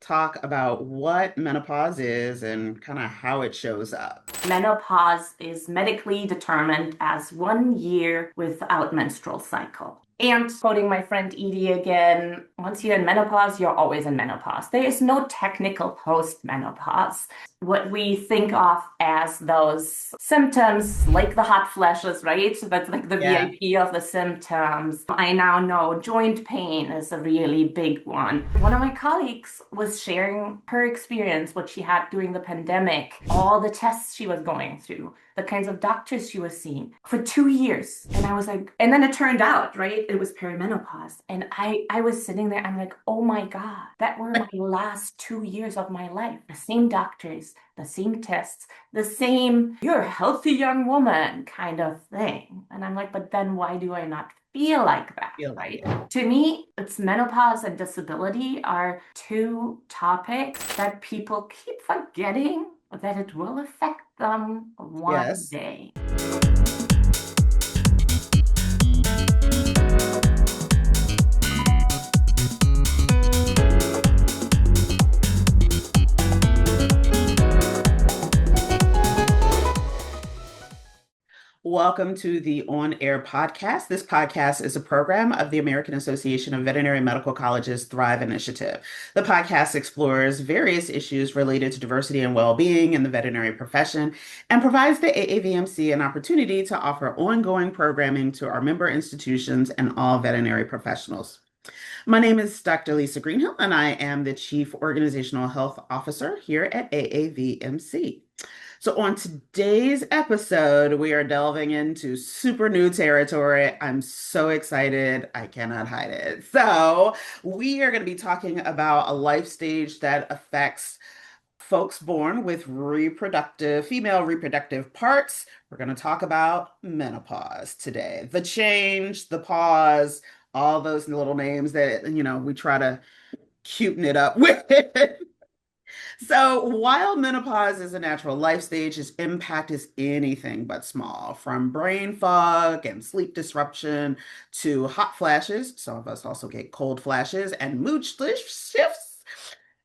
talk about what menopause is and kind of how it shows up. Menopause is medically determined as 1 year without menstrual cycle. And quoting my friend Edie again, once you're in menopause, you're always in menopause. There is no technical post-menopause. What we think of as those symptoms, like the hot flashes, right? That's like the Yeah. VIP of the symptoms. I now know joint pain is a really big one. One of my colleagues was sharing her experience, what she had during the pandemic, all the tests she was going through, the kinds of doctors she was seeing for 2 years. And I was like, and then it turned out, right? It was perimenopause. And I was sitting there, I'm like, oh my God, that were my last 2 years of my life. The same doctors, the same tests, the same, you're a healthy young woman kind of thing. And I'm like, but then why do I not feel like that, Feel like right? it. To me, it's menopause and disability are two topics that people keep forgetting that it will affect them one Yes. day. Welcome to the On Air podcast. This podcast is a program of the American Association of Veterinary Medical Colleges Thrive Initiative. The podcast explores various issues related to diversity and well-being in the veterinary profession and provides the AAVMC an opportunity to offer ongoing programming to our member institutions and all veterinary professionals. My name is Dr. Lisa Greenhill, and I am the Chief Organizational Health Officer here at AAVMC. So, on today's episode, we are delving into super new territory. I'm so excited. I cannot hide it. So, we are going to be talking about a life stage that affects folks born with female reproductive parts. We're going to talk about menopause today. The change, the pause, all those little names that, we try to cuten it up with. So, while menopause is a natural life stage, its impact is anything but small, from brain fog and sleep disruption to hot flashes. Some of us also get cold flashes and shifts.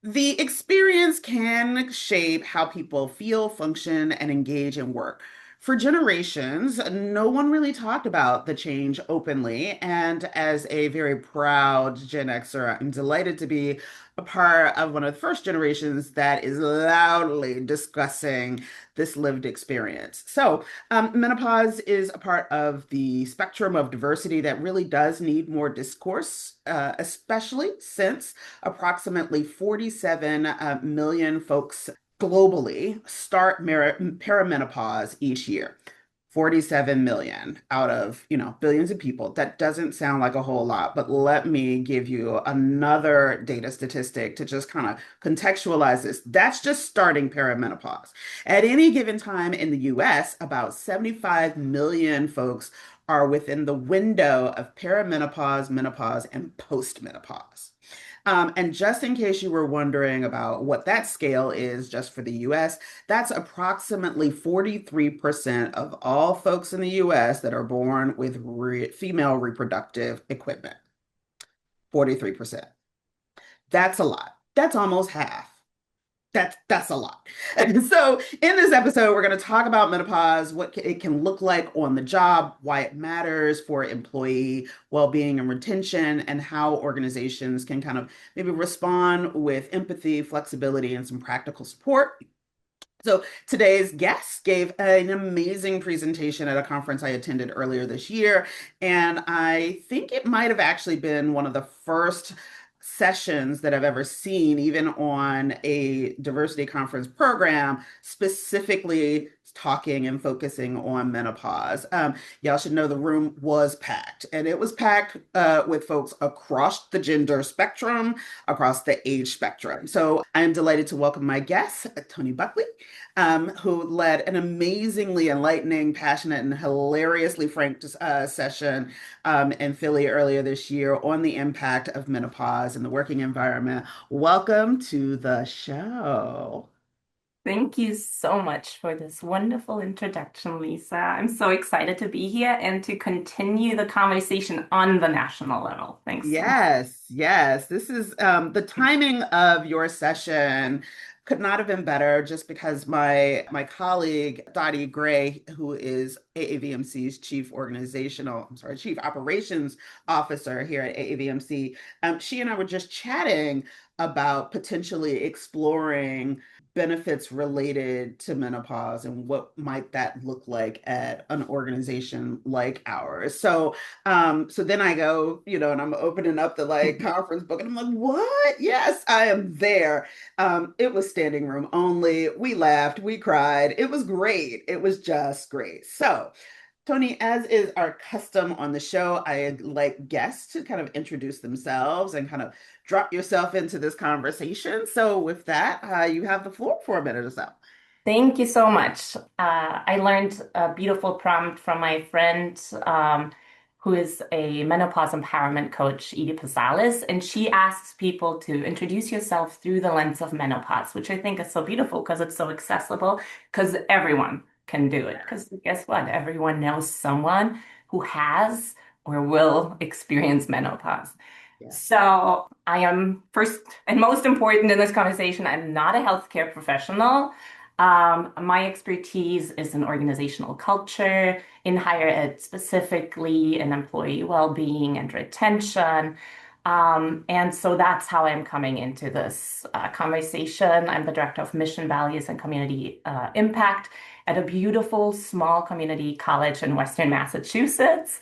The experience can shape how people feel, function, and engage in work. For generations, no one really talked about the change openly. And as a very proud Gen Xer, I'm delighted to be a part of one of the first generations that is loudly discussing this lived experience. So, menopause is a part of the spectrum of diversity that really does need more discourse, especially since approximately 47 million folks globally start perimenopause each year. 47 million out of, billions of people. That doesn't sound like a whole lot, but let me give you another data statistic to just kind of contextualize this. That's just starting perimenopause. At any given time in the US, about 75 million folks are within the window of perimenopause, menopause, and postmenopause. And just in case you were wondering about what that scale is just for the US, that's approximately 43% of all folks in the US that are born with female reproductive equipment. 43%. That's a lot. That's almost half. That's a lot. And so in this episode, we're going to talk about menopause, what it can look like on the job, why it matters for employee well-being and retention, and how organizations can kind of maybe respond with empathy, flexibility, and some practical support. So today's guest gave an amazing presentation at a conference I attended earlier this year, and I think it might have actually been one of the first sessions that I've ever seen, even on a diversity conference program, specifically talking and focusing on menopause. Y'all should know the room was packed, and it was packed with folks across the gender spectrum, across the age spectrum. So I am delighted to welcome my guest, Toni Buckley, who led an amazingly enlightening, passionate, and hilariously frank session in Philly earlier this year on the impact of menopause in the working environment. Welcome to the show. Thank you so much for this wonderful introduction, Lisa. I'm so excited to be here and to continue the conversation on the national level. Thanks so much. Yes, yes. This is the timing of your session could not have been better just because my colleague Dottie Gray, who is AAVMC's chief operations officer here at AAVMC, she and I were just chatting about potentially exploring benefits related to menopause and what might that look like at an organization like ours. So then I go, and I'm opening up the like conference book and I'm like, what? Yes, I am there. It was standing room only. We laughed, we cried. It was great. It was just great. So, Toni, as is our custom on the show, I like guests to kind of introduce themselves and kind of drop yourself into this conversation. So, with that, you have the floor for a minute or so. Thank you so much. I learned a beautiful prompt from my friend who is a menopause empowerment coach, Edie Pazales, and she asks people to introduce yourself through the lens of menopause, which I think is so beautiful because it's so accessible, because everyone can do it. Because guess what? Everyone knows someone who has or will experience menopause. Yeah. So I am first and most important in this conversation, I'm not a healthcare professional. My expertise is in organizational culture, in higher ed, specifically in employee well-being and retention. And so that's how I'm coming into this conversation. I'm the director of mission, values, and community impact at a beautiful small community college in Western Massachusetts.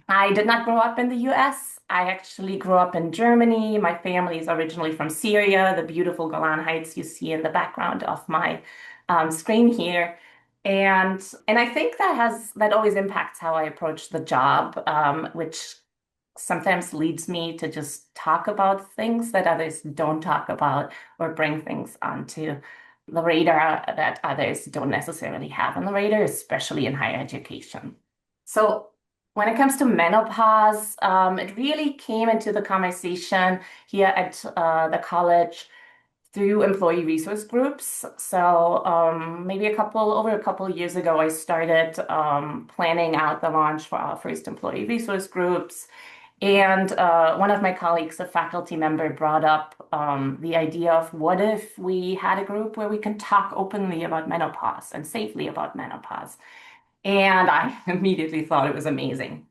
I did not grow up in the US. I actually grew up in Germany. My family is originally from Syria, the beautiful Golan Heights you see in the background of my screen here. And I think that always impacts how I approach the job, which sometimes leads me to just talk about things that others don't talk about or bring things onto the radar that others don't necessarily have on the radar, especially in higher education. So when it comes to menopause, it really came into the conversation here at the college through employee resource groups. So maybe over a couple of years ago, I started planning out the launch for our first employee resource groups. And one of my colleagues, a faculty member, brought up the idea of what if we had a group where we can talk openly about menopause and safely about menopause. And I immediately thought it was amazing.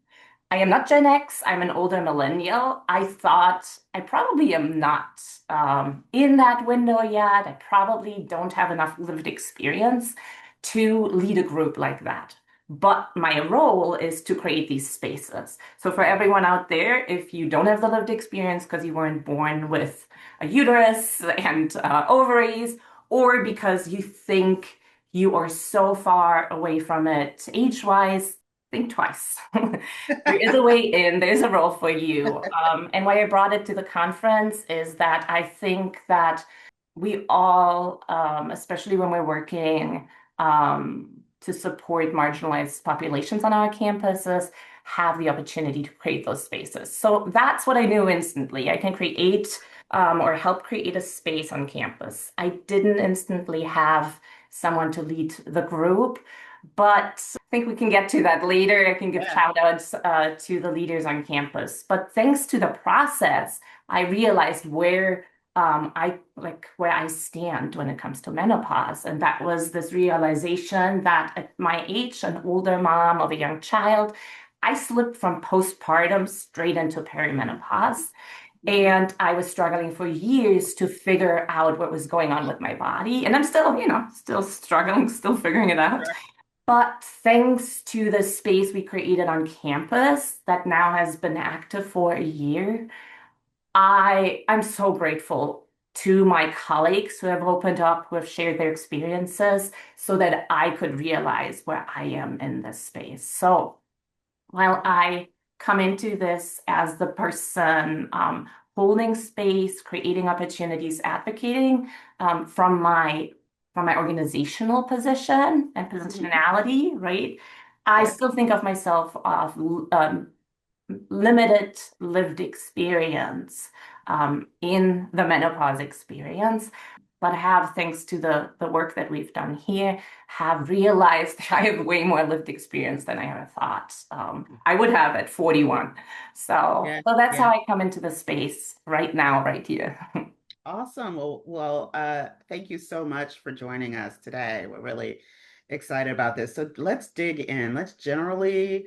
I am not Gen X. I'm an older millennial. I thought I probably am not in that window yet. I probably don't have enough lived experience to lead a group like that. But my role is to create these spaces. So for everyone out there, if you don't have the lived experience because you weren't born with a uterus and ovaries, or because you think you are so far away from it age-wise, think twice. There is a way in, there's a role for you. And why I brought it to the conference is that I think that we all, especially when we're working to support marginalized populations on our campuses, have the opportunity to create those spaces. So that's what I knew instantly. I can create or help create a space on campus. I didn't instantly have someone to lead the group, but I think we can get to that later. I can give Yeah. shout outs to the leaders on campus. But thanks to the process, I realized where I stand when it comes to menopause. And that was this realization that at my age, an older mom of a young child, I slipped from postpartum straight into perimenopause. And I was struggling for years to figure out what was going on with my body. And I'm still, still struggling, still figuring it out. Sure. But thanks to the space we created on campus that now has been active for a year, I'm so grateful to my colleagues who have opened up, who have shared their experiences so that I could realize where I am in this space. So while I come into this as the person holding space, creating opportunities, advocating from my organizational position and Mhm. positionality, right? I Yeah. still think of myself of limited lived experience in the menopause experience. but have, thanks to the work that we've done here, have realized I have way more lived experience than I ever thought I would have at 41. Yeah, So that's how yeah. I come into the space right now, right here. Awesome. Thank you so much for joining us today. We're really excited about this. So let's dig in. Let's generally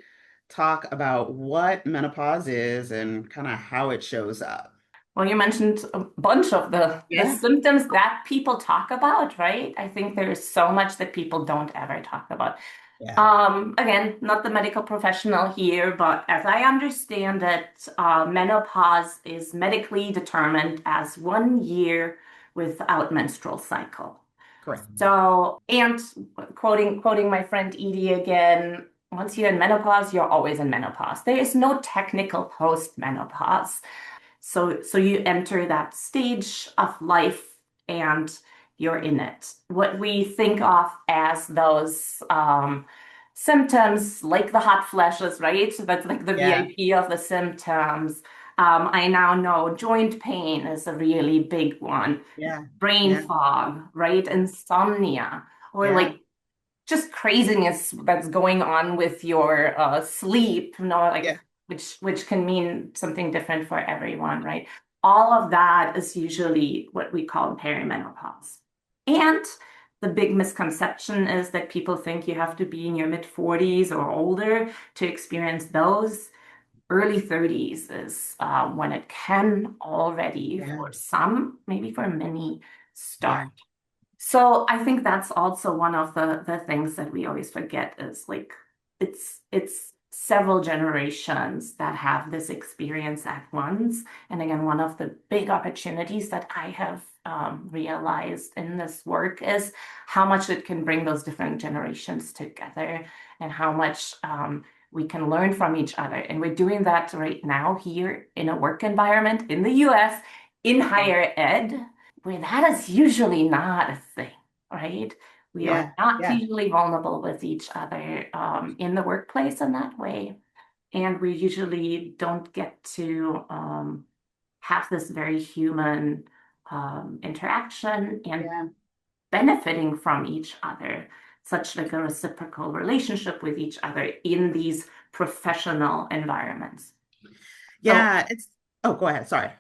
talk about what menopause is and kind of how it shows up. Well, you mentioned a bunch of the Yeah. symptoms that people talk about, right? I think there's so much that people don't ever talk about. Yeah. Again, not the medical professional here, but as I understand it, menopause is medically determined as 1 year without menstrual cycle. Correct. So, and quoting my friend Edie again, once you're in menopause, you're always in menopause. There is no technical post-menopause. So you enter that stage of life and you're in it. What we think of as those symptoms, like the hot flashes, right? So that's like the Yeah. VIP of the symptoms. I now know joint pain is a really big one. Yeah. Brain Yeah. fog, right? Insomnia, or Yeah. like just craziness that's going on with your sleep, like Yeah. which can mean something different for everyone, right? All of that is usually what we call perimenopause. And the big misconception is that people think you have to be in your mid 40s or older to experience those. Early 30s is when it can already, Yeah. for some, maybe for many, start. Yeah. So I think that's also one of the things that we always forget is like it's several generations that have this experience at once. And again, one of the big opportunities that I have realized in this work is how much it can bring those different generations together and how much we can learn from each other. And we're doing that right now here in a work environment in the US in higher ed where that is usually not a thing, right? We are Yeah. not Yeah. usually vulnerable with each other in the workplace in that way. And we usually don't get to have this very human interaction and Yeah. benefiting from each other, such like a reciprocal relationship with each other in these professional environments. So Yeah. Oh, go ahead. Sorry.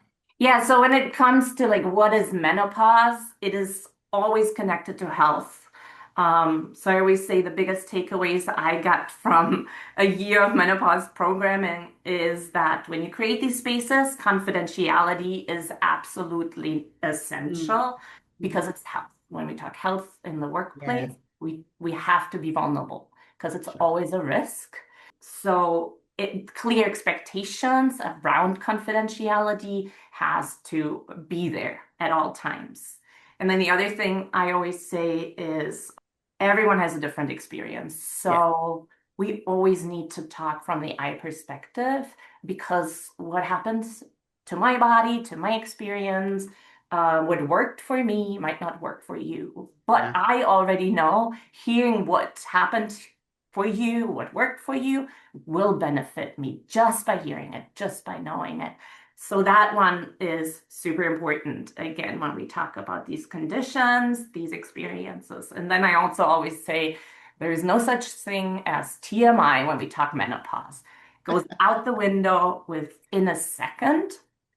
yeah, so when it comes to like what is menopause, it is always connected to health. So I always say the biggest takeaways I got from a year of menopause programming is that when you create these spaces, confidentiality is absolutely Mm, essential because mhm. it's health. When we talk health in the Yeah. workplace, we have to be vulnerable because it's Sure. always a risk. So clear expectations around confidentiality has to be there at all times. And then the other thing I always say is everyone has a different experience. Yeah. So we always need to talk from the I perspective because what happens to my body, to my experience, what worked for me might not work for you. But Yeah. I already know hearing what happened for you, what worked for you, will benefit me just by hearing it, just by knowing it. So that one is super important, again, when we talk about these conditions, these experiences. And then I also always say there is no such thing as TMI when we talk menopause. It goes out the window within a second.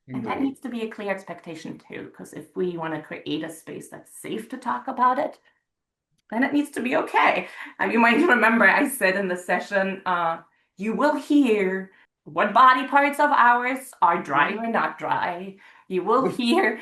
And that Indeed. needs to be a clear expectation too, because if we want to create a space that's safe to talk about it, then it needs to be okay. You might remember I said in the session, you will hear what body parts of ours are dry Yeah. or not dry. You will hear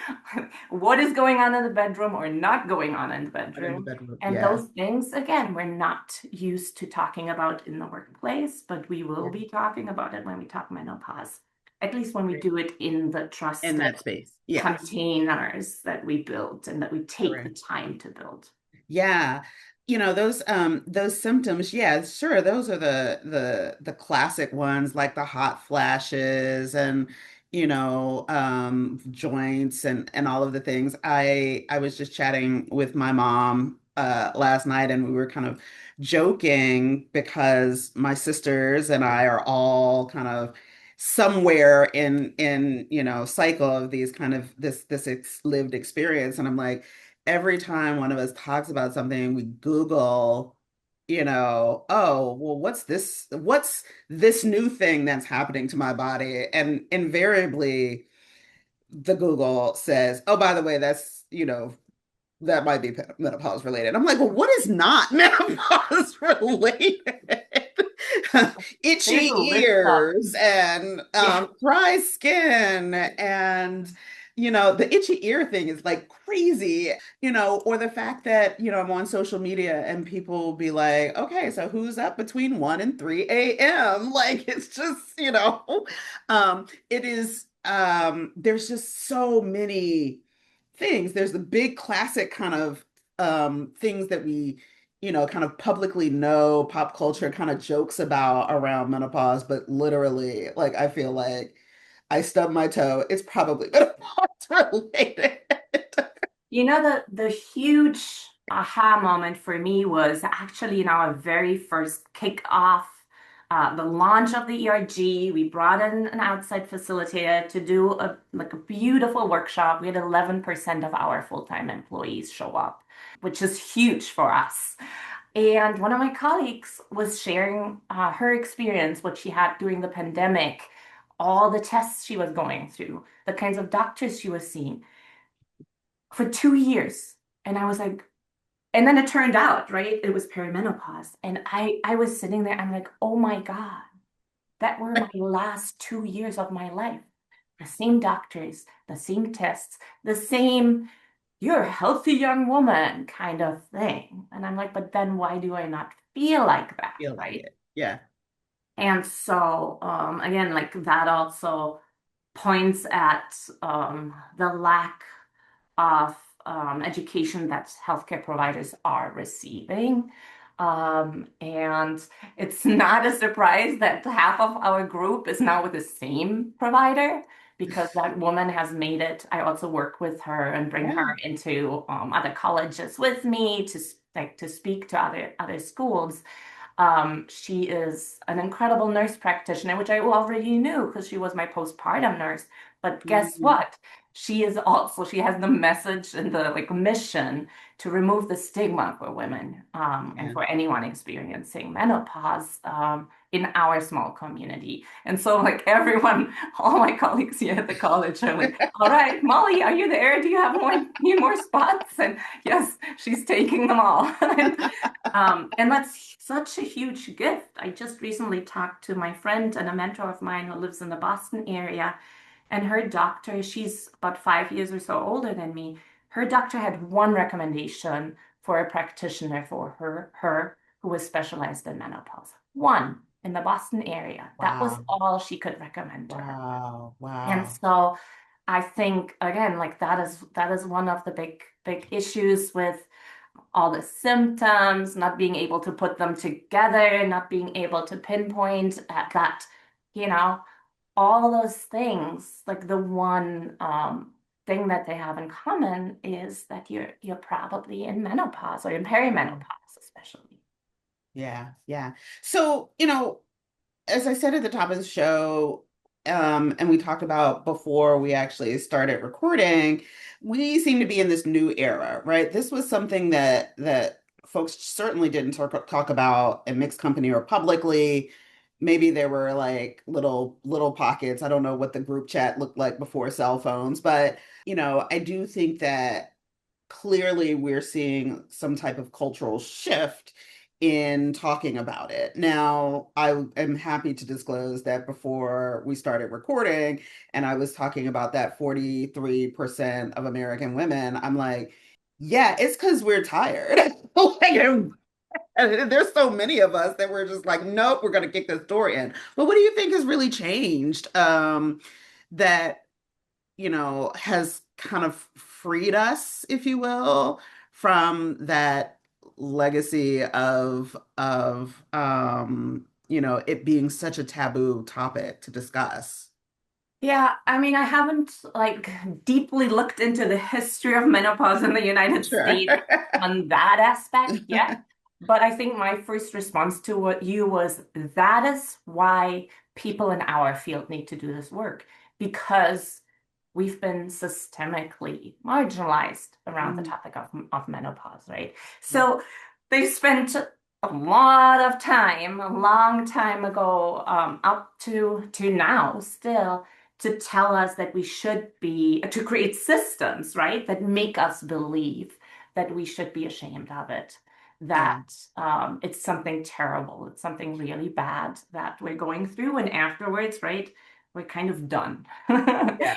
what is going on in the bedroom or not going on in the Out in the bedroom. bedroom. And Yeah. those things, again, we're not used to talking about in the workplace, but we will Yeah. be talking about it when we talk menopause, at least when we Great. do it in the In trusted that space. Yes. containers that we built and that we take the Correct. time to build. Yeah. Those symptoms, yeah, sure. Those are the classic ones like the hot flashes and joints and all of the things. I was just chatting with my mom last night and we were kind of joking because my sisters and I are all kind of somewhere in cycle of these kind of this lived experience. And I'm like, every time one of us talks about something, we Google, oh, well, What's this new thing that's happening to my body? And invariably, the Google says, oh, by the way, that might be menopause related. I'm like, well, what is not menopause related? There's Itchy a list of, ears and yeah. dry skin and the itchy ear thing is like crazy, or the fact that, I'm on social media and people will be like, okay, so who's up between 1 and 3 a.m.? Like it's just, it is there's just so many things. There's the big classic kind of things that we, kind of publicly know, pop culture kind of jokes about around menopause, but literally, like, I feel like I stubbed my toe. It's probably menopause related. The huge aha moment for me was actually in our very first kickoff, the launch of the ERG. We brought in an outside facilitator to do a beautiful workshop. We had 11% of our full-time employees show up, which is huge for us. And one of my colleagues was sharing her experience, what she had during the pandemic, all the tests she was going through, the kinds of doctors she was seeing for 2 years. And I was like, and then it turned out, right? It was perimenopause. And I was sitting there, I'm like, oh my God, that were my last 2 years of my life. The same doctors, the same tests, the same, you're a healthy young woman kind of thing. And I'm like, but then why do I not feel like that, Feel like right? it. Yeah. And so, again, like that also points at the lack of education that healthcare providers are receiving. And it's not a surprise that half of our group is now with the same provider because that woman has made it. I also work with her and bring Yeah. her into other colleges with me to speak to other schools. She is an incredible nurse practitioner, which I already knew because she was my postpartum nurse. But guess Mhm. what? She has the message and the like mission to remove the stigma for women and Yeah. for anyone experiencing menopause in our small community. And so, like everyone, all my colleagues here at the college are like, "All right, Molly, are you there? Do you have need more spots?" And yes, she's taking them all. And that's such a huge gift. I just recently talked to my friend and a mentor of mine who lives in the Boston area, and her doctor, she's about 5 years or so older than me. Her doctor had one recommendation for a practitioner for her who was specialized in menopause. One in the Boston area. That was Wow. all she could recommend to her. Wow. And Wow. so I think again, like that is one of the big issues with all the symptoms, not being able to put them together, not being able to pinpoint that, you know, all those things, like the one thing that they have in common is that you're probably in menopause or in perimenopause, especially. Yeah. Yeah. So, as I said at the top of the show, and we talked about before we actually started recording, we seem to be in this new era, right? This was something that folks certainly didn't talk about in mixed company or publicly. Maybe there were like little pockets. I don't know what the group chat looked like before cell phones, but I do think that clearly we're seeing some type of cultural shift in talking about it. Now, I am happy to disclose that before we started recording, and I was talking about that 43% of American women, I'm like, yeah, it's because we're tired. Like, and there's so many of us that we're just like, nope, we're going to kick this door in. But what do you think has really changed that has kind of freed us, if you will, from that legacy of it being such a taboo topic to discuss. Yeah, I mean, I haven't like deeply looked into the history of menopause in the United Sure. States on that aspect yet, but I think my first response to what you was that is why people in our field need to do this work because we've been systemically marginalized around the Mm, topic of menopause, right? yeah. So they spent a lot of time, a long time ago, up to now still, to tell us that we should be, to create systems, right, that make us believe that we should be ashamed of it, Yeah. that it's something terrible, it's something really bad that we're going through, and afterwards, right, we're kind of done. Yeah.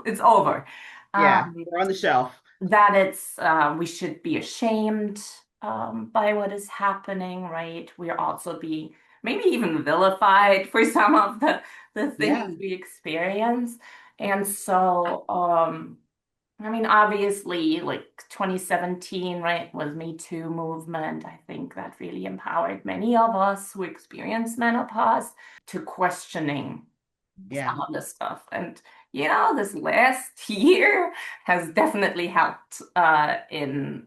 It's over. Yeah. Um, We're on the shelf. that it's we should be ashamed by what is happening, right? We're also being maybe even vilified for some of the Yeah. things we experience. And so I mean, obviously, like 2017, right, was Me Too movement. I think that really empowered many of us who experienced menopause to questioning Yeah. some of this stuff. And, this last year has definitely helped in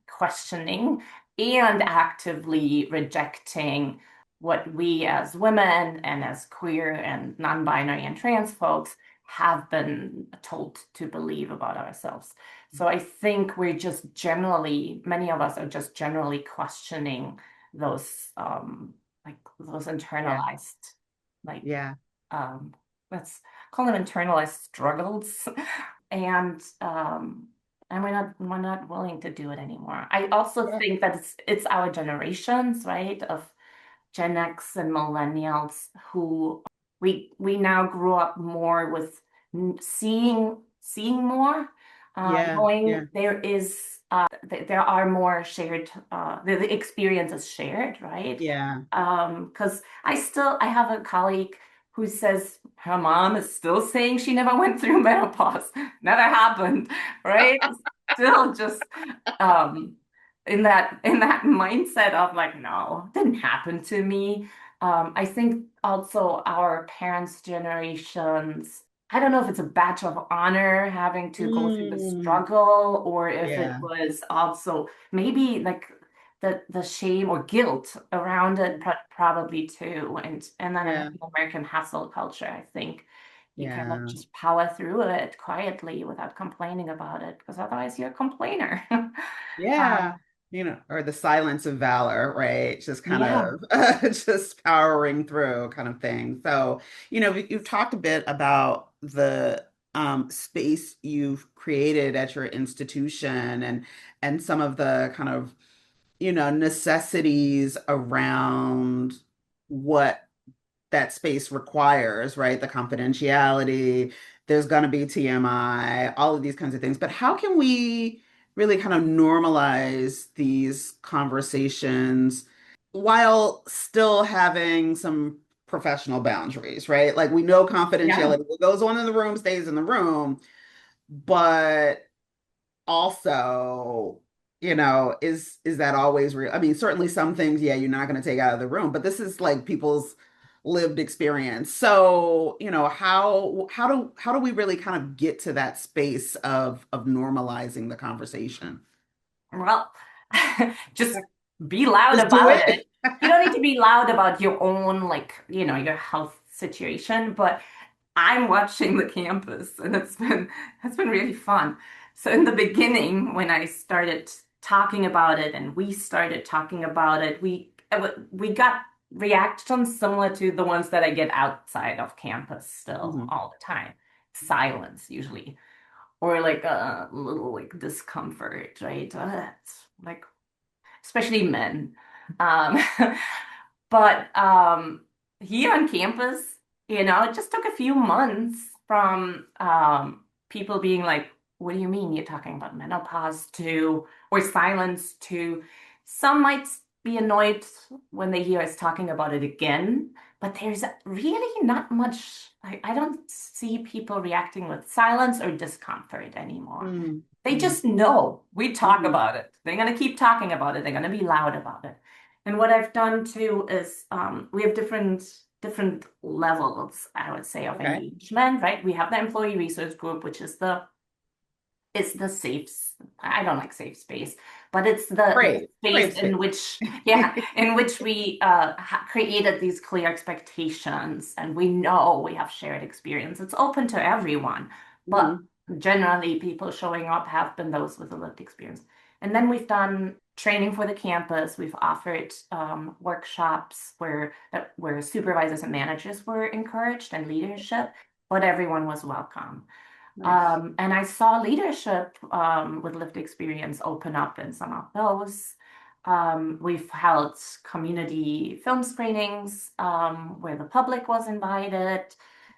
questioning and actively rejecting what we as women and as queer and non-binary and trans folks have been told to believe about ourselves. So I think we're just generally, many of us are just generally questioning those those Yeah. internalized like Yeah. um, let's call them internalized struggles, and we're not willing to do it anymore. I also Yeah. think that it's our generations, right, of Gen X and millennials who we now grew up more with seeing more, Yeah. Yeah. knowing there are more shared the experience is shared, right? Yeah. Because I have a colleague who says her mom is still saying she never went through menopause, never happened, right? Still just um in that mindset of like, no, didn't happen to me. I think also our parents' generations, I don't know if it's a badge of honor having to go through the Mm, struggle, or if it yeah. was also maybe like the shame or guilt around it, probably too. And then in Yeah. American hustle culture, I think you kind of Yeah. just power through it quietly without complaining about it, because otherwise you're a complainer. Yeah. Um, Or the silence of valor, right? Just kind yeah, of just powering through kind of thing. So, you've talked a bit about the space you've created at your institution and some of the kind of, necessities around what that space requires, right? The confidentiality, there's going to be TMI, all of these kinds of things. But how can we really kind of normalize these conversations while still having some professional boundaries, right? Like we know yeah. confidentiality, what goes on in the room stays in the room, but also, is that always real? I mean, certainly some things, yeah, you're not going to take out of the room, but this is like people's lived experience. So, how do we really kind of get to that space of normalizing the conversation? Well, just be loud Just do about it. it. You don't need to be loud about your own, like, your health situation, but I'm watching the campus and it's been really fun. So in the beginning, when I started talking about it and we started talking about it, we got reactions similar to the ones that I get outside of campus still Mhm. all the time. Silence usually, or like a little like discomfort, right? It's like especially men. Um, but here on campus, it just took a few months from people being like, "What do you mean you're talking about menopause?" to or silence to some might be annoyed when they hear us talking about it again. But there's really not much. I don't see people reacting with silence or discomfort anymore. Mm, They mm, just know we talk mhm. about it. They're going to keep talking about it. They're going to be loud about it. And what I've done too is we have different levels, I would say, of Okay. engagement, right? We have the employee resource group, which is the I don't like safe space, but it's the space Brave in space. which, yeah, in which we created these clear expectations, and we know we have shared experience. It's open to everyone, But generally, people showing up have been those with a lived experience. And then we've done training for the campus. We've offered workshops where supervisors and managers were encouraged and leadership, but everyone was welcome. Nice. And I saw leadership with lived experience open up in some of those. We've held community film screenings where the public was invited.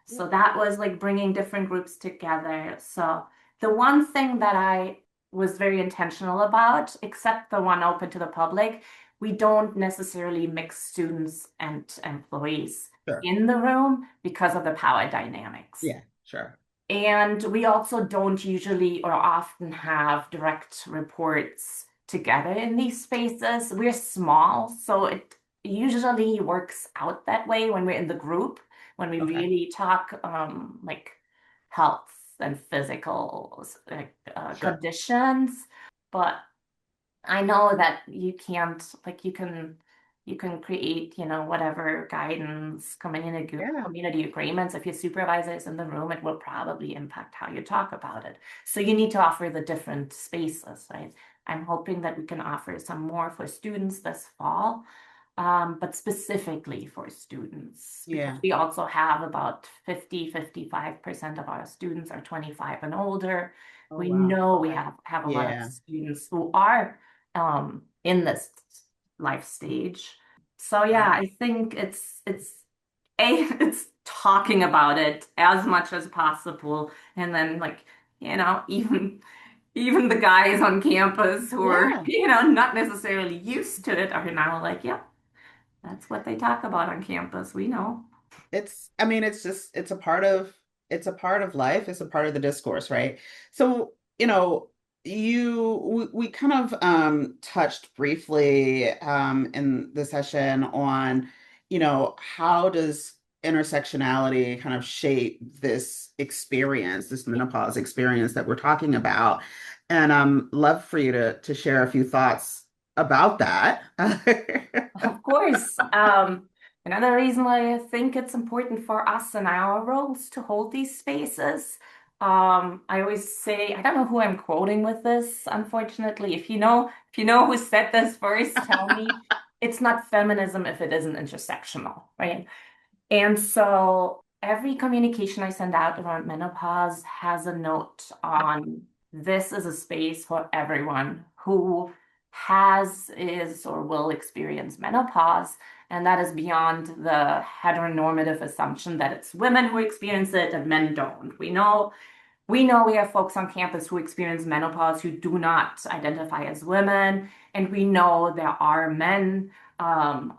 So that was like bringing different groups together. So the one thing that I was very intentional about, except the one open to the public, we don't necessarily mix students and employees Sure. in the room because of the power dynamics. Yeah, sure. And we also don't usually or often have direct reports together in these spaces. We're small, so it usually works out that way when we're in the group, when we Okay. really talk like health and physical Sure. conditions. But I know that you can't, like, you can create, whatever guidance, Yeah. community agreements. If your supervisor is in the room, it will probably impact how you talk about it. So you need to offer the different spaces, right? I'm hoping that we can offer some more for students this fall, but specifically for students, because Yeah. we also have about 55% of our students are 25 and older. Oh, We wow. know we Okay. have a lot of Yeah. students who are in this life stage. So yeah, Yeah. I think it's it's talking about it as much as possible, and then like even the guys on campus who are Yeah. not necessarily used to it are now like, yeah, that's what they talk about on campus. We know. I mean, it's just, it's a part of life. It's a part of the discourse, right? So, we kind of touched briefly in the session on, how does intersectionality kind of shape this experience, this menopause experience that we're talking about? And love for you to share a few thoughts about that. Of course. Another reason why I think it's important for us in our roles to hold these spaces. I always say, I don't know who I'm quoting with this, unfortunately. If you know who said this first, tell me. It's not feminism if it isn't intersectional, right? And so every communication I send out around menopause has a note on this is a space for everyone who has, is, or will experience menopause. And that is beyond the heteronormative assumption that it's women who experience it and men don't. We have folks on campus who experience menopause who do not identify as women, and we know there are men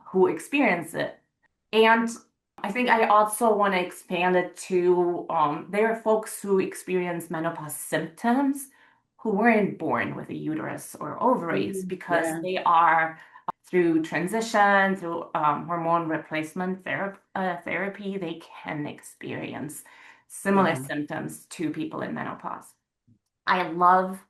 who experience it. And I think I also want to expand it to there are folks who experience menopause symptoms who weren't born with a uterus or ovaries because Yeah. they are through transition, through hormone replacement therapy, they can experience similar Yeah. symptoms to people in menopause. I love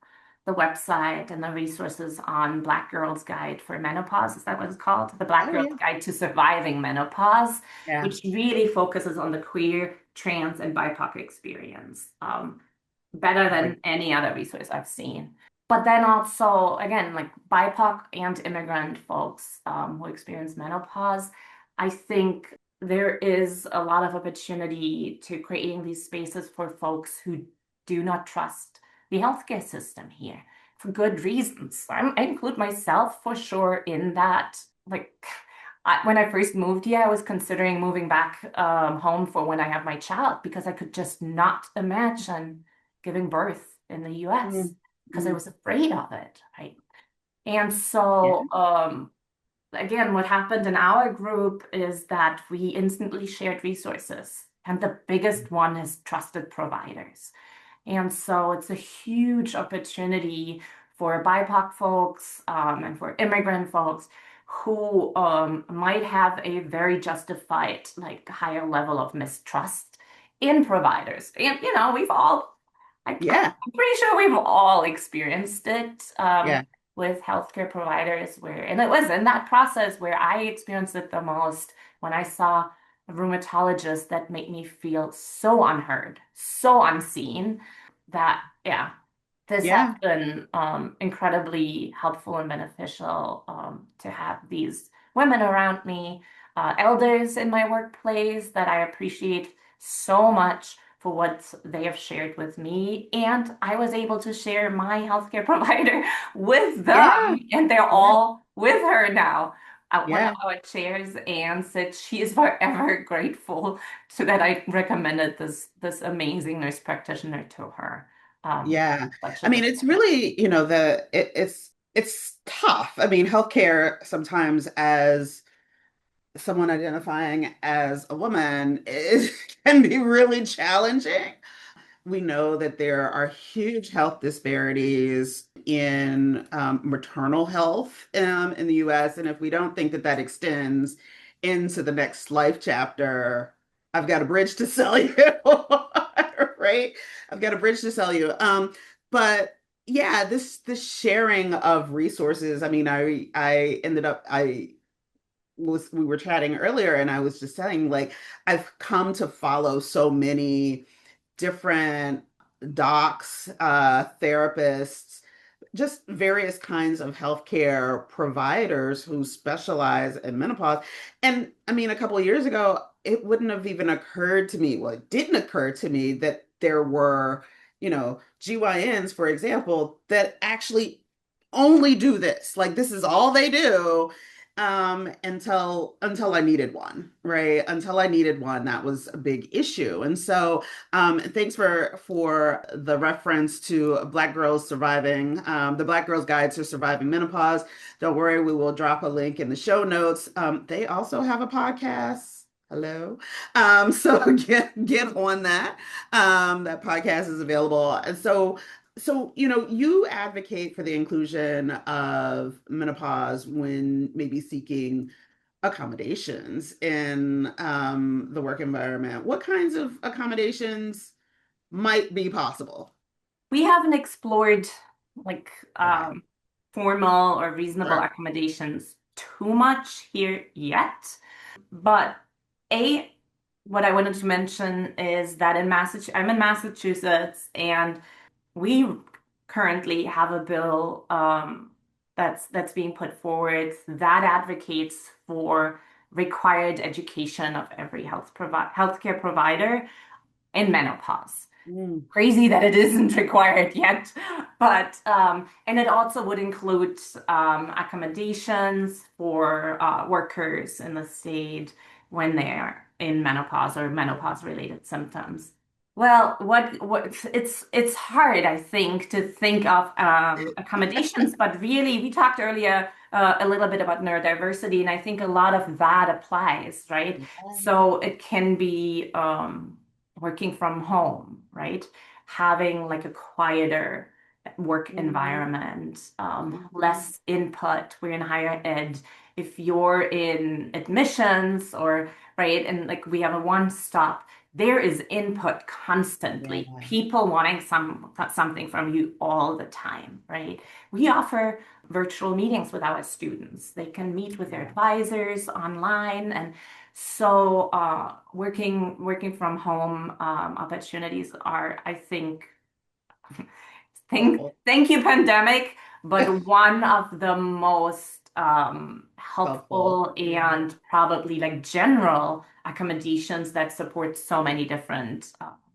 the website and the resources on Black Girl's Guide for Menopause. Is that what it's called? The Black Oh, Girl's yeah. Guide to Surviving Menopause, Yeah. which really focuses on the queer, trans, and BIPOC experience. Better Right. than any other resource I've seen. But then also, again, like BIPOC and immigrant folks who experience menopause, I think there is a lot of opportunity to creating these spaces for folks who do not trust the healthcare system here for good reasons. I include myself for sure in that. Like, when I first moved here, I was considering moving back home for when I have my child because I could just not imagine giving birth in the US Mm, because I mm, was afraid of it, right? And yeah. so, again, what happened in our group is that we instantly shared resources, and the biggest one is trusted providers. And so it's a huge opportunity for BIPOC folks and for immigrant folks who might have a very justified, like, higher level of mistrust in providers. And, Yeah. I'm pretty sure we've all experienced it Yeah. with healthcare providers and it was in that process where I experienced it the most when I saw rheumatologists that make me feel so unheard, so unseen that, yeah, this has Yeah. been incredibly helpful and beneficial to have these women around me, elders in my workplace that I appreciate so much for what they have shared with me. And I was able to share my healthcare provider with Yeah. them, and they're Yeah. all with her now. One of Yeah. our chairs, Anne, said she is forever grateful to that I recommended this amazing nurse practitioner to her. Yeah. Such I a mean, difference. it's really, it's tough. I mean, healthcare sometimes as someone identifying as a woman is can be really challenging. We know that there are huge health disparities in maternal health in the US. And if we don't think that that extends into the next life chapter, I've got a bridge to sell you, right? I've got a bridge to sell you. But yeah, this sharing of resources. I mean, I ended up I was we were chatting earlier, and I was just saying like I've come to follow so many different docs, therapists, just various kinds of healthcare providers who specialize in menopause. And I mean, a couple of years ago, it wouldn't have even occurred to me, well, it didn't occur to me that there were, GYNs, for example, that actually only do this. Like this is all they do until I needed one, right? Until I needed one, that was a big issue. And so thanks for the reference to Black Girls Surviving, the Black Girls Guide to Surviving Menopause. Don't worry, we will drop a link in the show notes. They also have a podcast. Hello. So get on that. That podcast is available. And so, you advocate for the inclusion of menopause when maybe seeking accommodations in the work environment. What kinds of accommodations might be possible? We haven't explored like Okay. formal or reasonable Sure. accommodations too much here yet. But a what I wanted to mention is that I'm in Massachusetts, and we currently have a bill that's being put forward that advocates for required education of every healthcare provider in menopause. Mm, Crazy that it isn't required yet, but and it also would include accommodations for workers in the state when they're in menopause or menopause related symptoms. Well, what it's hard, I think, to think of accommodations, but really, we talked earlier a little bit about neurodiversity, and I think a lot of that applies, right? yeah. So it can be working from home, right? Having like a quieter work Mhm, environment, mhm. less input. We're in higher ed. If you're in admissions or right, and like we have a one stop, there is input constantly. Yeah. People wanting something from you all the time, right? We offer virtual meetings with our students. They can meet with their Yeah. advisors online, and so working from home opportunities are, I think, Helpful. thank you, pandemic, but one of the most Helpful. helpful Yeah. and probably like general accommodations that support so many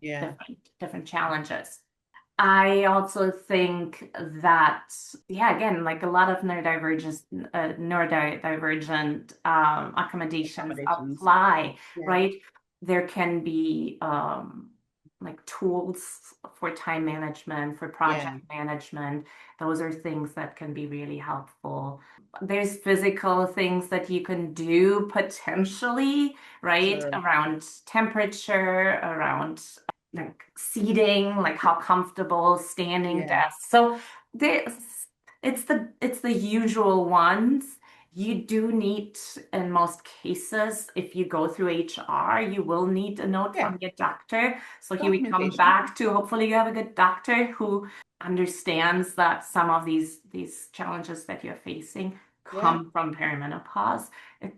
Yeah. different challenges. I also think that, yeah, again, like a lot of neurodivergent accommodations Accommodations. apply, Yeah. right? There can be like tools for time management, for Yeah. project management. Those are things that can be really helpful. There's physical things that you can do potentially, right? Sure. Around temperature, around like seating, like how comfortable standing Yeah. desks. So there's it's the usual ones. You do need, in most cases, if you go through HR, you will need a note Yeah. from your doctor. So here we come Documentation. back to hopefully you have a good doctor who understands that some of these challenges that you're facing Yeah. come from perimenopause.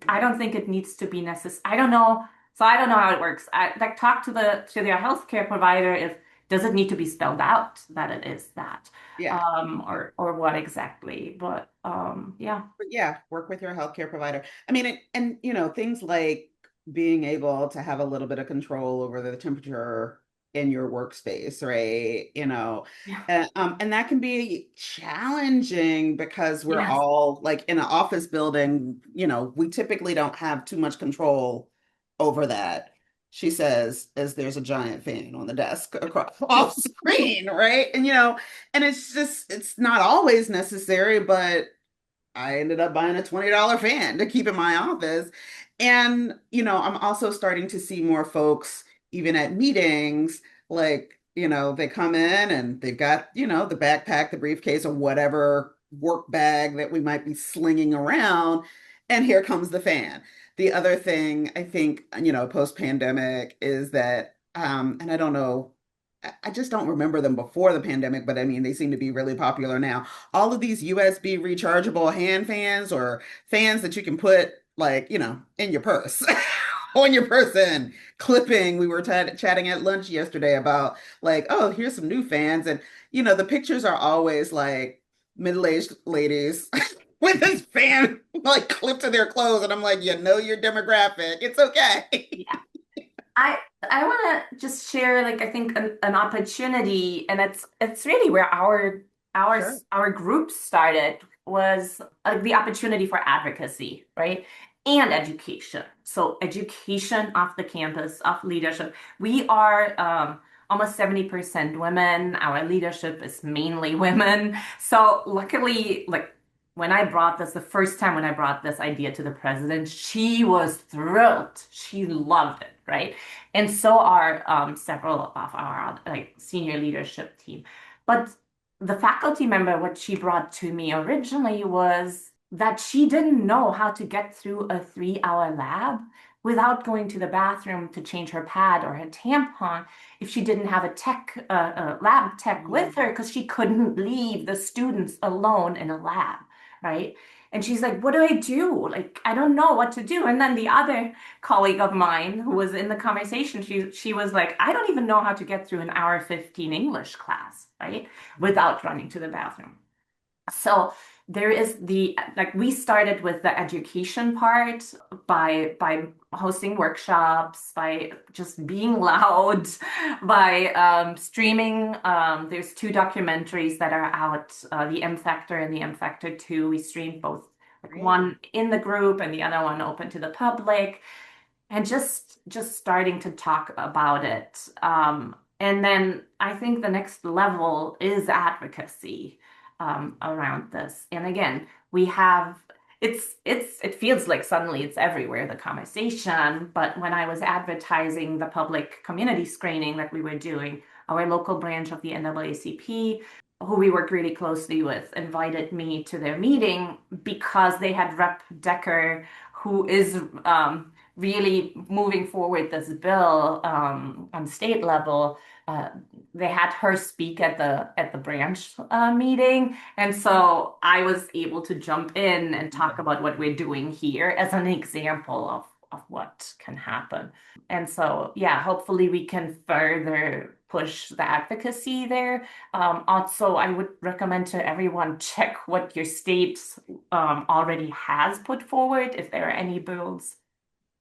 I don't think it needs to be necessary. I don't know So I don't know how it works. I like talk to their healthcare provider if does it need to be spelled out that it is that, Yeah. or what exactly. But yeah. But yeah, work with your healthcare provider. I mean, and things like being able to have a little bit of control over the temperature in your workspace, right? Yeah. And that can be challenging because we're Yes. all like in an office building, we typically don't have too much control over that. She says, as there's a giant fan on the desk across off screen, right? And it's not always necessary, but I ended up buying a $20 fan to keep in my office. And, I'm also starting to see more folks, even at meetings, like, they come in and they've got, the backpack, the briefcase, or whatever work bag that we might be slinging around. And here comes the fan. The other thing I think, post-pandemic is that, and I don't know, I just don't remember them before the pandemic, but I mean, they seem to be really popular now. All of these USB rechargeable hand fans or fans that you can put like, in your purse, on your person, clipping. We were chatting at lunch yesterday about like, oh, here's some new fans. And, the pictures are always like middle-aged ladies with this fan like clipped to their clothes. And I'm like, your demographic. It's okay. Yeah. I I want to just share like I think an opportunity, and it's really where Sure. our group started was the opportunity for advocacy, right? And education. So education off the campus, of leadership. We are almost 70% women. Our leadership is mainly women. So luckily, like when I brought this, the first time when I brought this idea to the president, she was thrilled. She loved it, right? And so are several of our like senior leadership team. But the faculty member, what she brought to me originally was that she didn't know how to get through a 3 hour lab without going to the bathroom to change her pad or her tampon if she didn't have a lab tech with her because she couldn't leave the students alone in a lab, right? And she's like, what do I do? Like, I don't know what to do. And then the other colleague of mine who was in the conversation, she was like, I don't even know how to get through an hour 15 English class, right? Without running to the bathroom. So there is the like we started with the education part by hosting workshops, by just being loud, by streaming. There's two documentaries that are out, the M Factor and the M Factor 2. We streamed both, like Great. one in the group and the other one open to the public, and just starting to talk about it. And then I think the next level is advocacy around this. And again, we have it feels like suddenly it's everywhere, the conversation. But when I was advertising the public community screening that we were doing, our local branch of the NAACP, who we work really closely with, invited me to their meeting because they had Rep Decker, who is really moving forward this bill on state level. Uh, they had her speak at the branch meeting, and so I was able to jump in and talk about what we're doing here as an example of what can happen. And so, yeah, hopefully we can further push the advocacy there. Also, I would recommend to everyone check what your state already has put forward, if there are any bills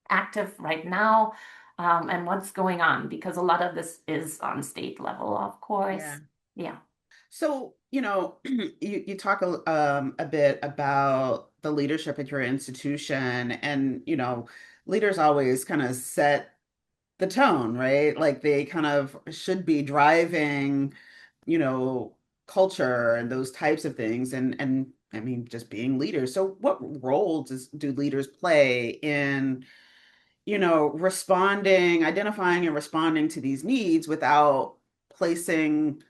active right now, and what's going on, because a lot of this is on state level, of Yeah. course. Yeah. So, you talk a bit about the leadership at your institution, and, leaders always kind of set the tone, right? Like they kind of should be driving, you know, culture and those types of things. And I mean, just being leaders. So what role do leaders play in, identifying and responding to these needs without placing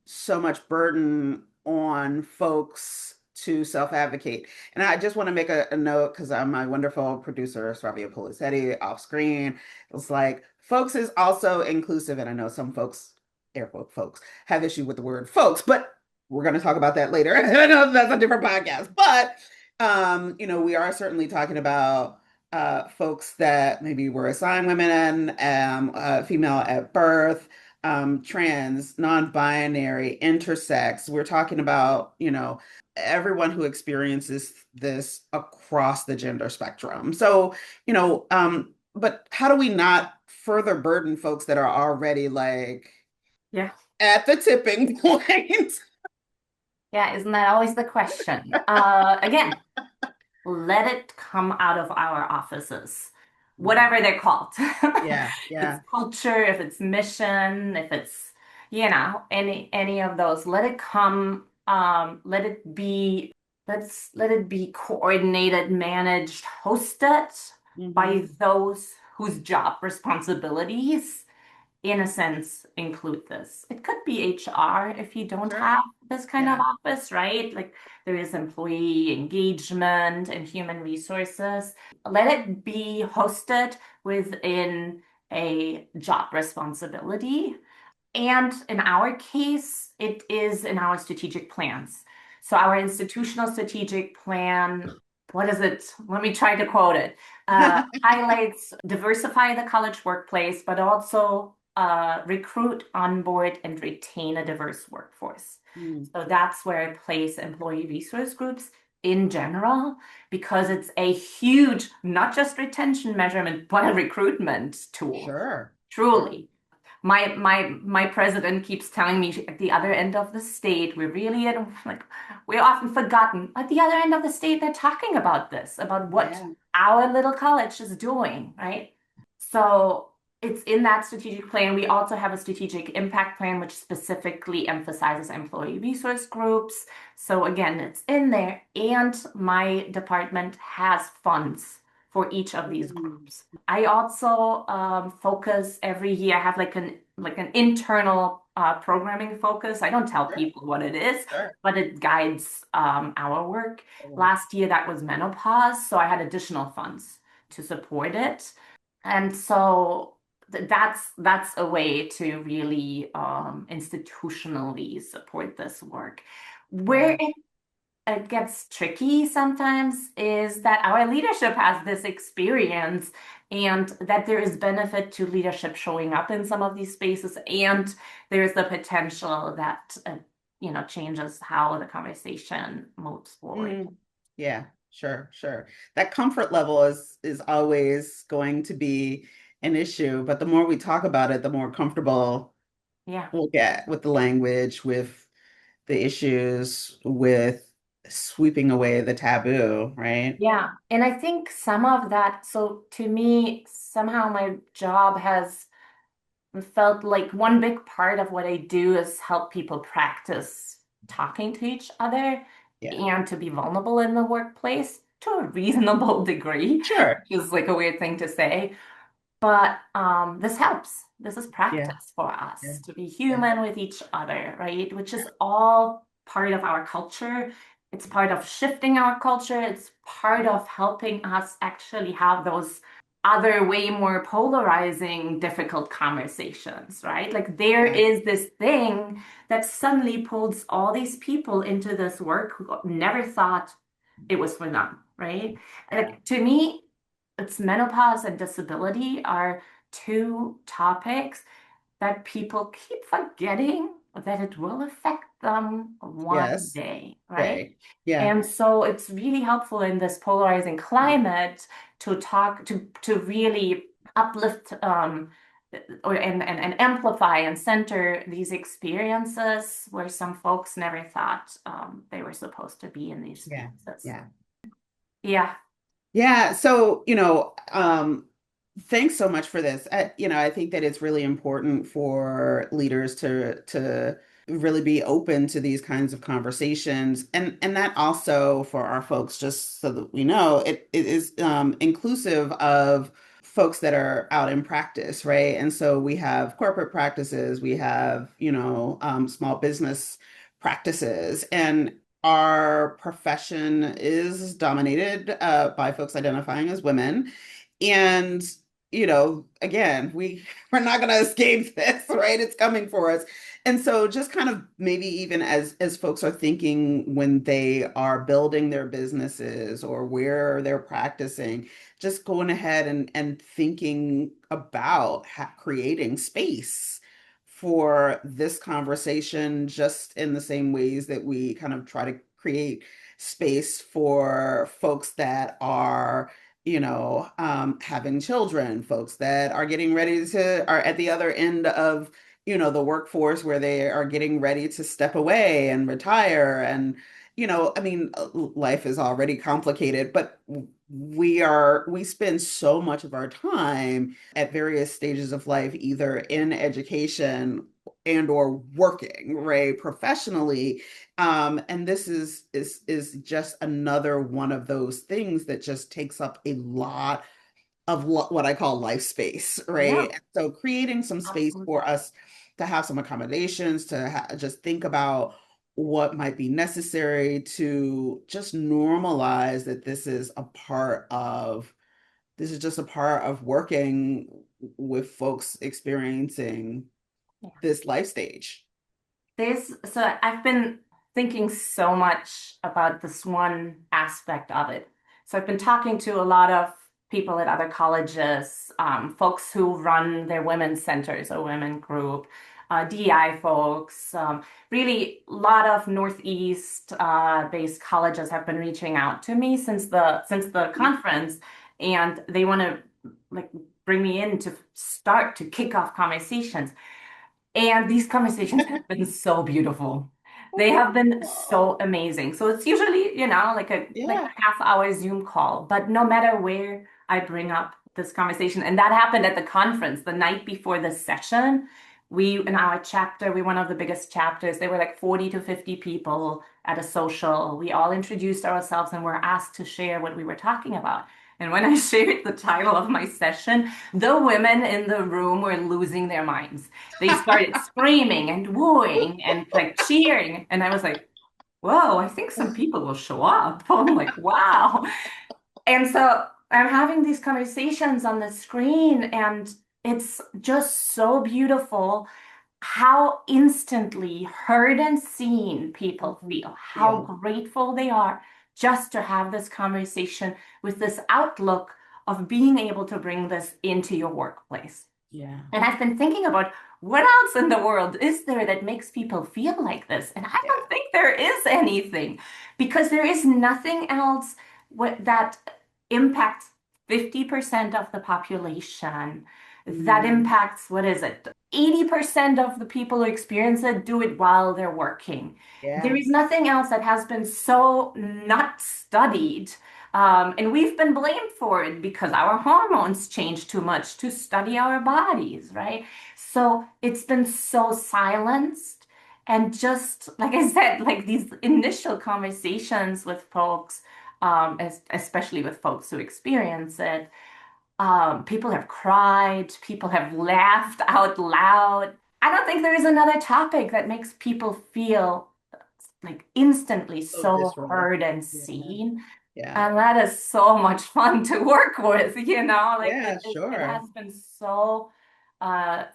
so much burden on folks to self-advocate? And I just want to make a note because I'm my wonderful producer, Sravia Polisetti, off screen. It's like folks is also inclusive. And I know some folks, air quote folks, have issue with the word folks, but we're going to talk about that later. I know that's a different podcast, but we are certainly talking about folks that maybe were assigned women and female at birth, trans, non-binary, intersex. We're talking about, everyone who experiences this across the gender spectrum. So, but how do we not further burden folks that are already like Yeah. at the tipping point? Yeah, isn't that always the question? Again, let it come out of our offices, whatever they're called. Yeah, If it's yeah. culture, if it's mission, if it's, any of those, let it come, let it be coordinated, managed, hosted by Hmm. those whose job responsibilities in a sense, include this. It could be HR if you don't Sure. have this kind of Yeah. office, right? Like there is employee engagement and human resources. Let it be hosted within a job responsibility. And in our case, it is in our strategic plans. So our institutional strategic plan, what is it? Let me try to quote it. Highlights diversify the college workplace, but also recruit, onboard, and retain a diverse workforce. Mm, So that's where I place employee resource groups in general, because it's a huge, not just retention measurement, but a recruitment tool, sure. Sure. truly. My president keeps telling me at the other end of the state, we're really at like we're often forgotten. At the other end of the state, they're talking about this, about what Yeah. our little college is doing, right? So it's in that strategic plan. We also have a strategic impact plan, which specifically emphasizes employee resource groups. So again, it's in there, and my department has funds for each of these Mm, groups. I also focus every year. I have like an internal programming focus. I don't tell sure. people what it is, Sure. but it guides our work. That'll work. Last year that was menopause, so I had additional funds to support it, and so that's a way to really institutionally support this work. Where Yeah. it gets tricky sometimes is that our leadership has this experience and that there is benefit to leadership showing up in some of these spaces, and there's the potential that changes how the conversation moves forward. Mm, yeah, sure, sure. That comfort level is always going to be an issue, but the more we talk about it, the more comfortable Yeah. we'll get with the language, with the issues, with sweeping away the taboo, right? Yeah. And I think some of that, so to me, somehow my job has felt like one big part of what I do is help people practice talking to each other Yeah. and to be vulnerable in the workplace to a reasonable degree, Sure. which is like a weird thing to say. But this helps. This is Yeah. practice for Yeah. us to be Yeah. human with each other, right? Which is all part of our culture. It's part of shifting our culture. It's part of helping us actually have those other, way more polarizing, difficult conversations, right? Like there Yeah. is this thing that suddenly pulls all these people into this work who never thought it was for them, right? Yeah. Like to me, it's menopause and disability are two topics that people keep forgetting that it will affect them one Yes. day, right? Okay. Yeah. And so it's really helpful in this polarizing climate to talk to really uplift and amplify and center these experiences where some folks never thought they were supposed to be in these Yeah. spaces. Yeah. Yeah, Yeah, so, thanks so much for this. I think that it's really important for leaders to really be open to these kinds of conversations, and that also for our folks, just so that we know, it is inclusive of folks that are out in practice, right? And so we have corporate practices, we have, small business practices, and our profession is dominated by folks identifying as women. And again, we're not going to escape this, right? It's coming for us. And so just kind of maybe even as folks are thinking when they are building their businesses or where they're practicing, just going ahead and thinking about creating space for this conversation, just in the same ways that we kind of try to create space for folks that are having children, folks that are getting ready are at the other end of, the workforce where they are getting ready to step away and retire. And, I mean, life is already complicated, but we spend so much of our time at various stages of life, either in education and or working, right, professionally. And this is just another one of those things that just takes up a lot of what I call life space, right? Yeah, And so creating some space absolutely. for us to have some accommodations, to just think about what might be necessary to just normalize that this is just a part of working with folks experiencing Yeah. this life stage. So I've been thinking so much about this one aspect of it. So I've been talking to a lot of people at other colleges, folks who run their women's centers or women group, DEI folks, really a lot of Northeast based colleges have been reaching out to me since the conference, and they want to like bring me in to start to kick off conversations. And these conversations have been so beautiful. They have been so amazing. So it's usually, like Yeah. a half hour Zoom call, but no matter where I bring up this conversation, and that happened at the conference the night before the session. We in our chapter, we're one of the biggest chapters. There were like 40 to 50 people at a social. We all introduced ourselves and were asked to share what we were talking about. And when I shared the title of my session, the women in the room were losing their minds. They started screaming and wooing and like cheering. And I was like, whoa, I think some people will show up. I'm like, wow. And so I'm having these conversations on the screen, and it's just so beautiful how instantly heard and seen people Mhm. feel, how Yeah. grateful they are just to have this conversation with this outlook of being able to bring this into your workplace. Yeah. And I've been thinking about what else in the world is there that makes people feel like this? And I Yeah. don't think there is anything, because there is nothing else that impacts 50% of the population, that Mm, impacts, what is it? 80% of the people who experience it do it while they're working. There yeah. is nothing else that has been so not studied, and we've been blamed for it because our hormones change too much to study our bodies, right? So it's been so silenced. And just like I said, like these initial conversations with folks, especially with folks who experience it, people have cried, people have laughed out loud. I don't think there is another topic that makes people feel like instantly So so visceral. heard and Yeah. seen. Yeah. And that is so much fun to work with, like Yeah, it sure. has been so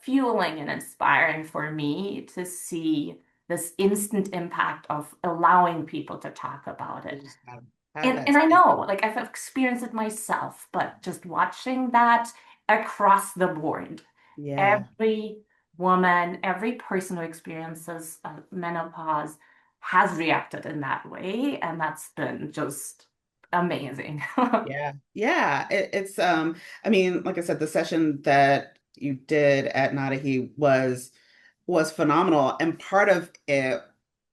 fueling and inspiring for me to see this instant impact of allowing people to talk about You it. just gotta have And that and I space. know, like I've experienced it myself, but just watching that across the board, Yeah. every woman, every person who experiences menopause has reacted in that way, and that's been just amazing. Yeah. Yeah. I mean, like I said, the session that you did at Nadahi was phenomenal. And part of it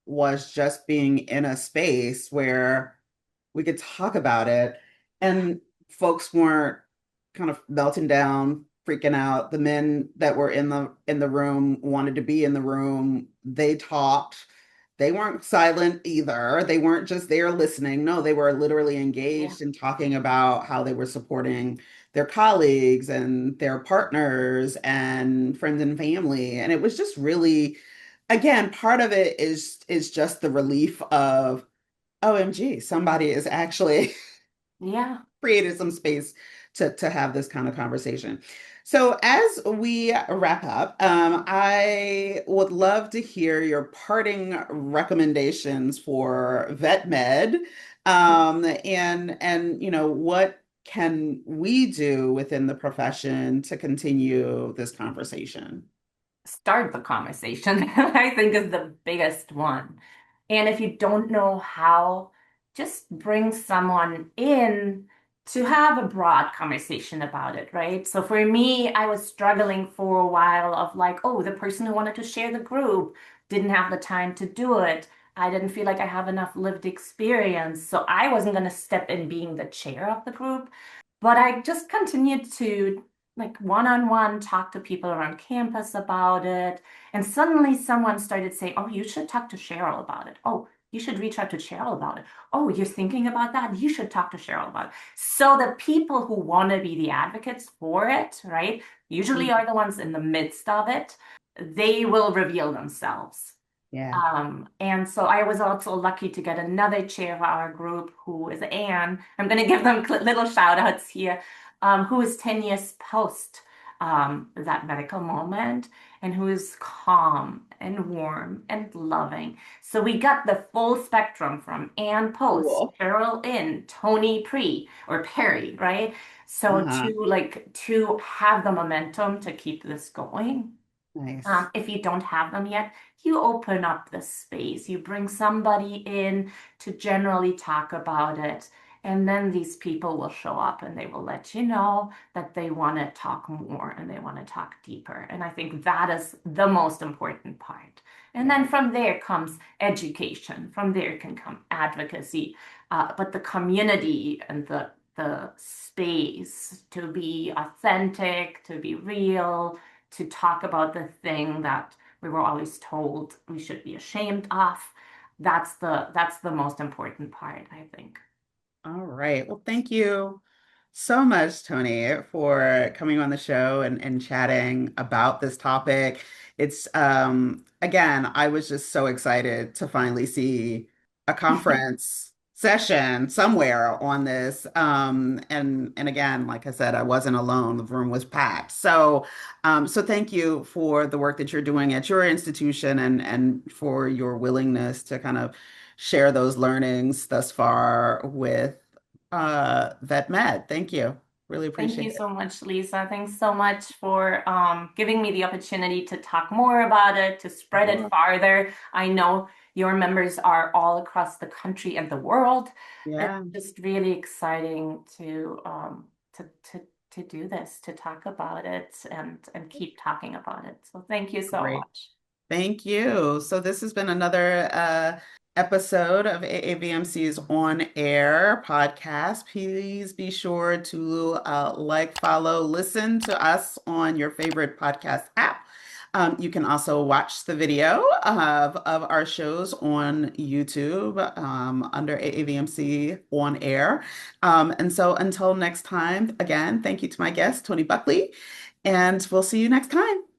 was just being in a space where we could talk about it and folks weren't kind of melting down, freaking out. The men that were in the room wanted to be in the room. They talked. They weren't silent either. They weren't just there listening. No, they were literally Yeah, engaged in talking about how they were supporting their colleagues and their partners and friends and family. And it was just really, again, part of it is just the relief of OMG, somebody is actually yeah, created some space to have this kind of conversation. So as we wrap up, I would love to hear your parting recommendations for vet med, and what can we do within the profession to continue this conversation? Start the conversation, I think is the biggest one. And if you don't know how, just bring someone in to have a broad conversation about it, right? So for me, I was struggling for a while of like, oh, the person who wanted to share the group didn't have the time to do it. I didn't feel like I have enough lived experience. So I wasn't going to step in being the chair of the group. But I just continued to like one-on-one talk to people around campus about it. And suddenly someone started saying, oh, you should talk to Cheryl about it. Oh, you should reach out to Cheryl about it. Oh, you're thinking about that? You should talk to Cheryl about it. So the people who want to be the advocates for it, right, usually Mhm. are the ones in the midst of it. They will reveal themselves. Yeah. And so I was also lucky to get another chair of our group who is Anne. I'm going to give them little shout outs here, who is 10 years post that medical moment and who is calm and warm and loving. So we got the full spectrum from Anne post, Cool. Cheryl in, Toni pre or Perry, right? So Uh-huh. to have the momentum to keep this going. Nice. If you don't have them yet, you open up the space. You bring somebody in to generally talk about it. And then these people will show up and they will let you know that they want to talk more and they want to talk deeper. And I think that is the most important part. And Yeah. then from there comes education. From there can come advocacy. But the community and the space to be authentic, to be real, to talk about the thing that we were always told we should be ashamed of. That's the most important part, I think. All right. Well, thank you so much, Toni, for coming on the show and chatting about this topic. It's again, I was just so excited to finally see a conference session somewhere on this. And again, like I said, I wasn't alone. The room was packed. So thank you for the work that you're doing at your institution and for your willingness to kind of share those learnings thus far with Vet Med. Thank you. Really Thank appreciate you it. so much, Lisa. Thanks so much for giving me the opportunity to talk more about it, to spread it Sure. farther. I know your members are all across the country and the world. It's Yeah, just really exciting to to to do this, to talk about it and keep talking about it. So thank you so great. much. Thank you. So this has been another episode of AAVMC's On Air podcast. Please be sure to like, follow, listen to us on your favorite podcast app. You can also watch the video of our shows on YouTube under AAVMC On Air. And so until next time, again, thank you to my guest, Toni Buckley, and we'll see you next time.